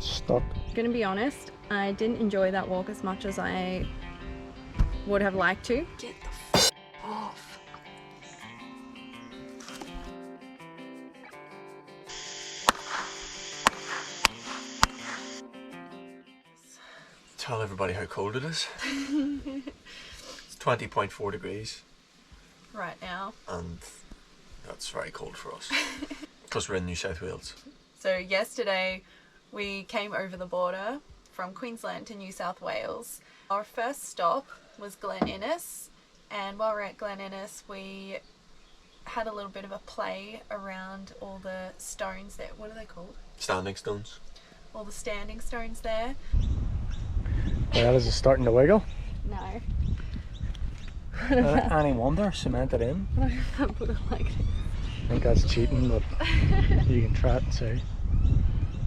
Stuck. Gonna be honest, I didn't enjoy that walk as much as I would have liked to. Get the f off. Tell everybody how cold it is. It's 20.4 degrees. Right now. And that's very cold for us. Because we're in New South Wales. So yesterday we came over the border from Queensland to New South Wales. Our first stop was Glen Innes, and while we're at Glen Innes we had a little bit of a play around all the stones there. What are they called? Standing stones. All the standing stones there. Well, is it starting to wiggle? No. Any wonder, cemented in. I can't put it like this. I think that's cheating, but you can try it and see.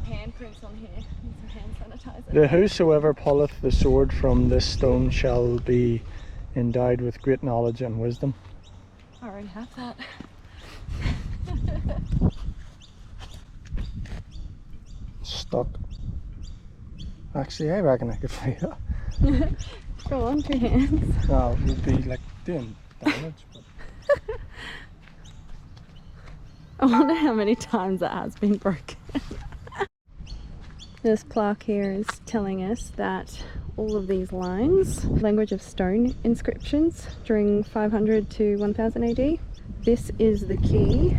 Handprints on here. Need some hand sanitizer. The whosoever pulleth the sword from this stone shall be endowed with great knowledge and wisdom. I already have that. Stuck. Actually, I reckon I could free it. Go on, 2 hands. No, it would be like doing damage. But... I wonder how many times that has been broken. This plaque here is telling us that all of these lines, language of stone inscriptions during 500 to 1000 AD. This is the key.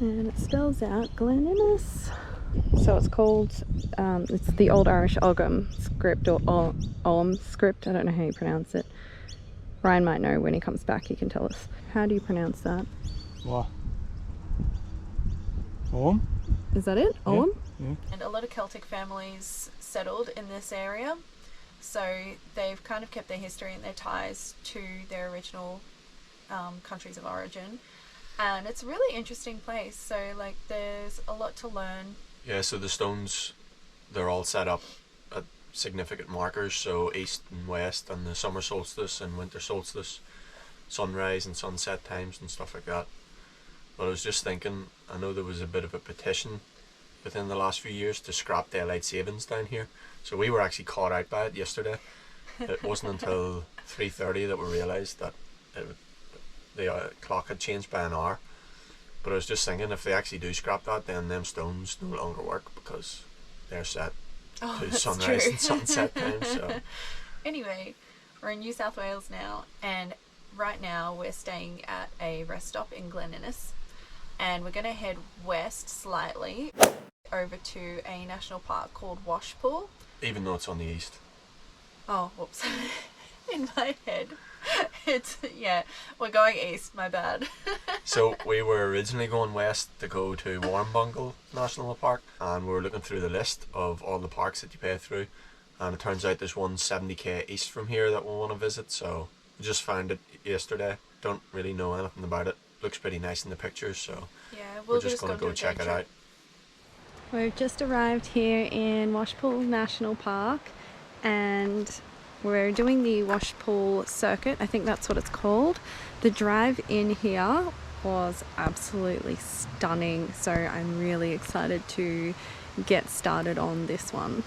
And it spells out Glen Innes. So it's called, it's the Old Irish Ogham script or Olm script. I don't know how you pronounce it. Ryan might know when he comes back, he can tell us. How do you pronounce that? What? Olm? Is that it? Olm? Yeah. And a lot of Celtic families settled in this area. So they've kind of kept their history and their ties to their original countries of origin. And it's a really interesting place. So like there's a lot to learn. Yeah, so the stones, they're all set up at significant markers. So east and west and the summer solstice and winter solstice, sunrise and sunset times and stuff like that. But I was just thinking, I know there was a bit of a petition within the last few years to scrap daylight savings down here. So we were actually caught out by it yesterday. It wasn't until 3:30 that we realised that the clock had changed by an hour. But I was just thinking, if they actually do scrap that, then them stones no longer work because they're set to sunrise and sunset time. So anyway, we're in New South Wales now, and right now we're staying at a rest stop in Glen Innes, and we're going to head west slightly over to a national park called Washpool. even though it's on the east. Oh, whoops. In my head, it's, yeah, we're going east, my bad. So we were originally going west to go to Washpool National Park, and we were looking through the list of all the parks that you pay through, and it turns out there's one 70k east from here that we want to visit, so we just found it yesterday. Don't really know anything about it. Looks pretty nice in the pictures, so Yeah, we're just going to go check it out. We've just arrived here in Washpool National Park, and we're doing the Washpool circuit. I think that's what it's called. The drive in here was absolutely stunning, so I'm really excited to get started on this one.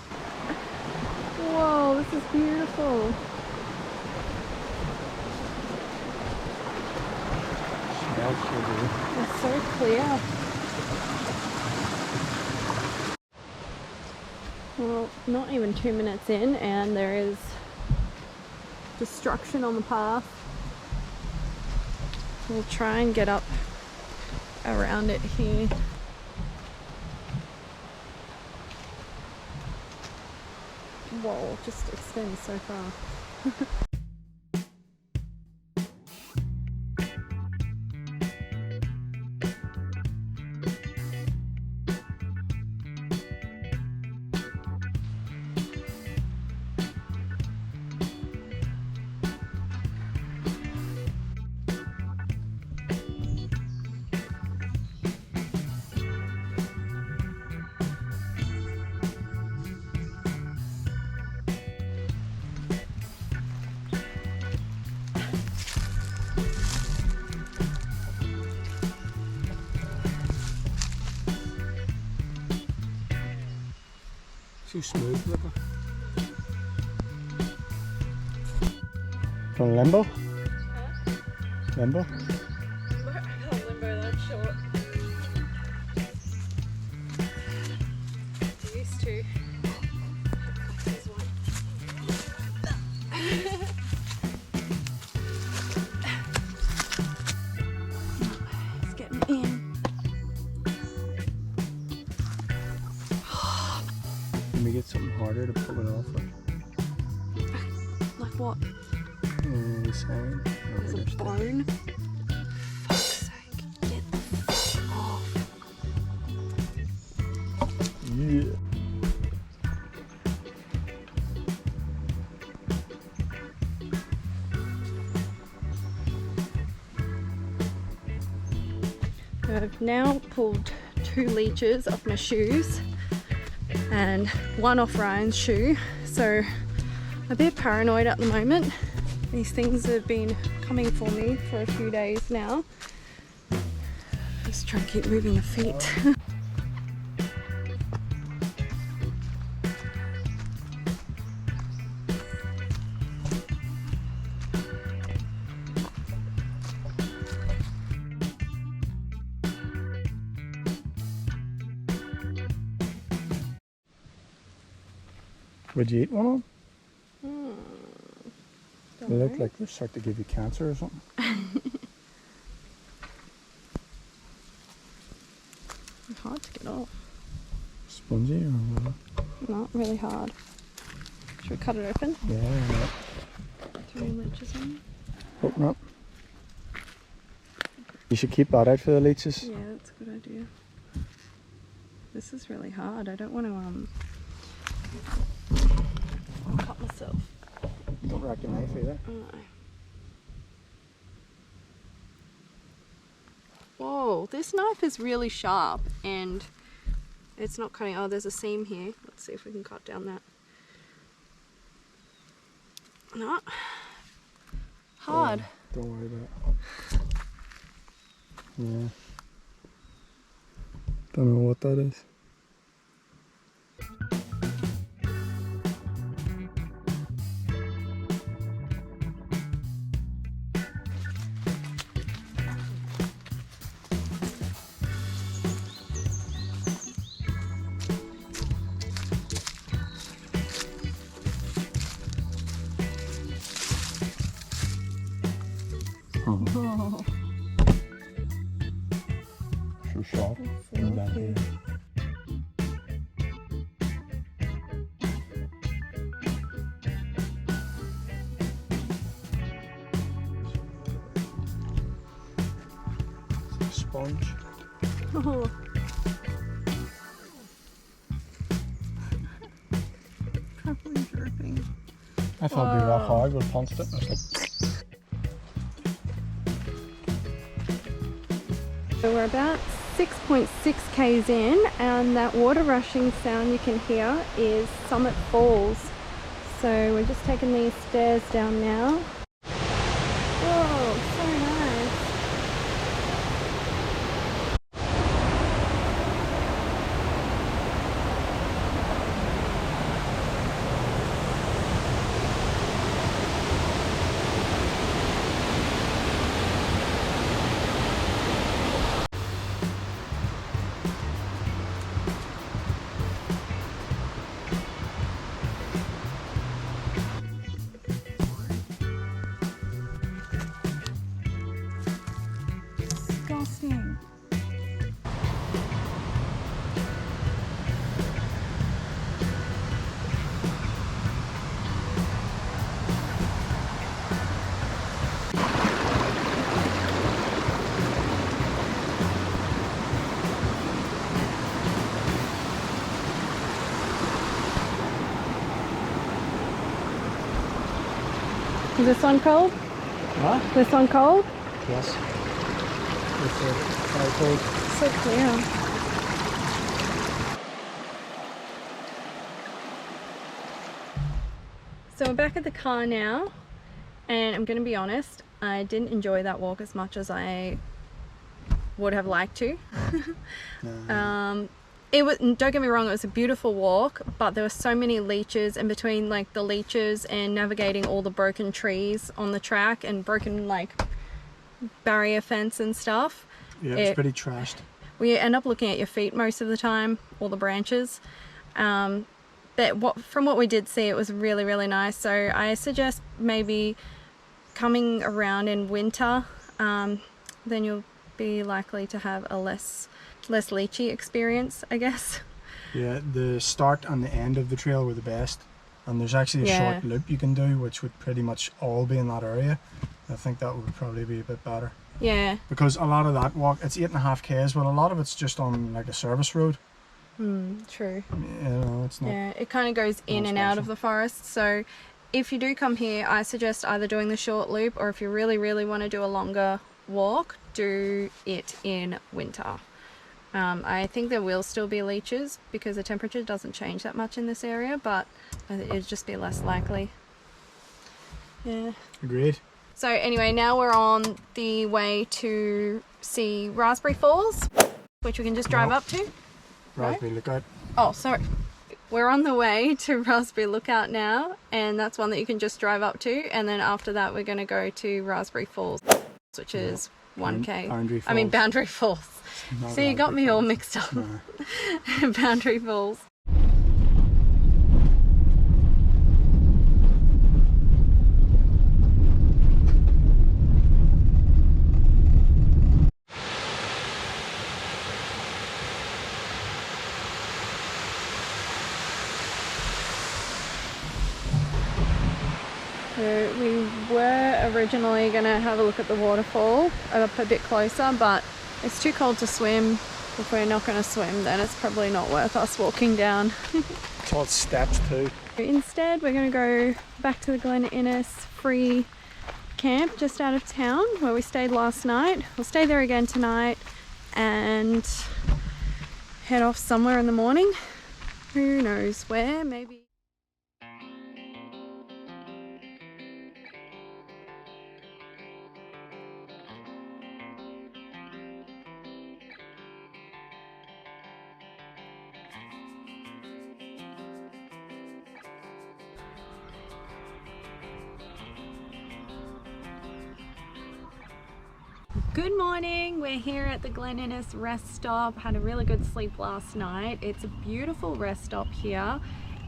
Whoa, this is beautiful. It's so clear. Well, not even 2 minutes in and there is destruction on the path. We'll try and get up around it here. Whoa, it just extends so far. too smooth looking. From Limbo? Limbo? Limbo, that's short. Used to. This one. It's getting in. Can we get something harder to pull it off with? Like what? The same. There's a bone. Fuck's sake, get the fuck off. Yeah. I've now pulled 2 leeches off my shoes and 1 off Ryan's shoe, so I'm a bit paranoid at the moment. These things have been coming for me for a few days now. Just trying to keep moving the feet. Would you eat one of them? Don't They look know. like they start to give you cancer or something. It's hard to get off. Spongy or what? Not really hard. Should we cut it open? Yeah. Throw any leeches in? Open up. You should keep that out for the leeches. Yeah, that's a good idea. This is really hard. I don't want to cut myself. Don't rack your knife either. No. Whoa, this knife is really sharp and it's not cutting. Oh, there's a seam here. Let's see if we can cut down that. No. Hard. Don't worry about it. Yeah. Don't know what that is. Oh. So sharp. And down here. It's a sponge. Oh. Probably dripping. I thought it'd be rock hard. We punched it. And it was like, So we're about 6.6 k's in, and that water rushing sound you can hear is Summit Falls. So we're just taking these stairs down now. Whoa, so nice. Disgusting. Is this one cold? huh? This one cold? Yes. It's a cold. So clear. So we're back at the car now, and I'm going to be honest, I didn't enjoy that walk as much as I would have liked to. It was, don't get me wrong, it was a beautiful walk, but there were so many leeches, and between like the leeches and navigating all the broken trees on the track and broken like barrier fence and stuff. Yeah, it's pretty trashed. We end up looking at your feet most of the time, all the branches. But from what we did see, it was really, really nice. So I suggest maybe coming around in winter, then you'll be likely to have a less leechy experience, I guess. Yeah, the start and the end of the trail were the best, and there's actually a short loop you can do, which would pretty much all be in that area. I think that would probably be a bit better. Yeah. Because a lot of that walk, it's 8.5 k's, but a lot of it's just on like a service road. True. You know, it's not. Yeah, it kind of goes in and out of the forest. So if you do come here, I suggest either doing the short loop, or if you really, really want to do a longer walk, do it in winter. I think there will still be leeches because the temperature doesn't change that much in this area, but it'd just be less likely. Yeah. Agreed. So anyway, now we're on the way to see Raspberry Falls, which we can just drive up to. Raspberry Lookout. Oh, sorry. We're on the way to Raspberry Lookout now, and that's one that you can just drive up to, and then after that we're going to go to Raspberry Falls, which is 1k. Boundary Falls. I mean Boundary Falls. So you got me all mixed up. No. Boundary Falls. So we were originally going to have a look at the waterfall up a bit closer, but it's too cold to swim. If we're not going to swim, then it's probably not worth us walking down. It's all steps too. Instead, we're going to go back to the Glen Innes free camp just out of town where we stayed last night. We'll stay there again tonight and head off somewhere in the morning. Who knows where, maybe. Good morning, we're here at the Glen Innes rest stop. Had a really good sleep last night. It's a beautiful rest stop here.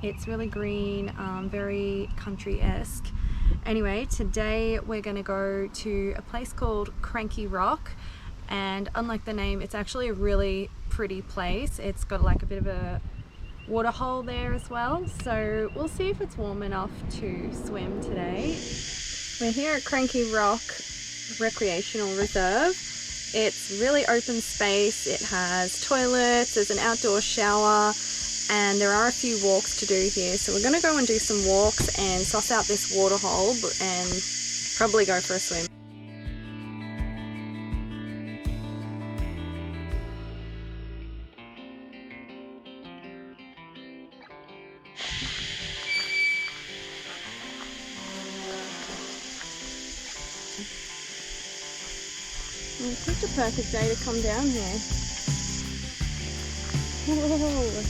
It's really green, very country-esque. Anyway, today we're gonna go to a place called Cranky Rock, and unlike the name, it's actually a really pretty place. It's got like a bit of a waterhole there as well, so we'll see if it's warm enough to swim today. We're here at Cranky Rock Recreational Reserve. It's really open space. It has toilets, there's an outdoor shower, and there are a few walks to do here. So we're going to go and do some walks and suss out this waterhole and probably go for a swim. It's such a perfect day to come down here. Whoa.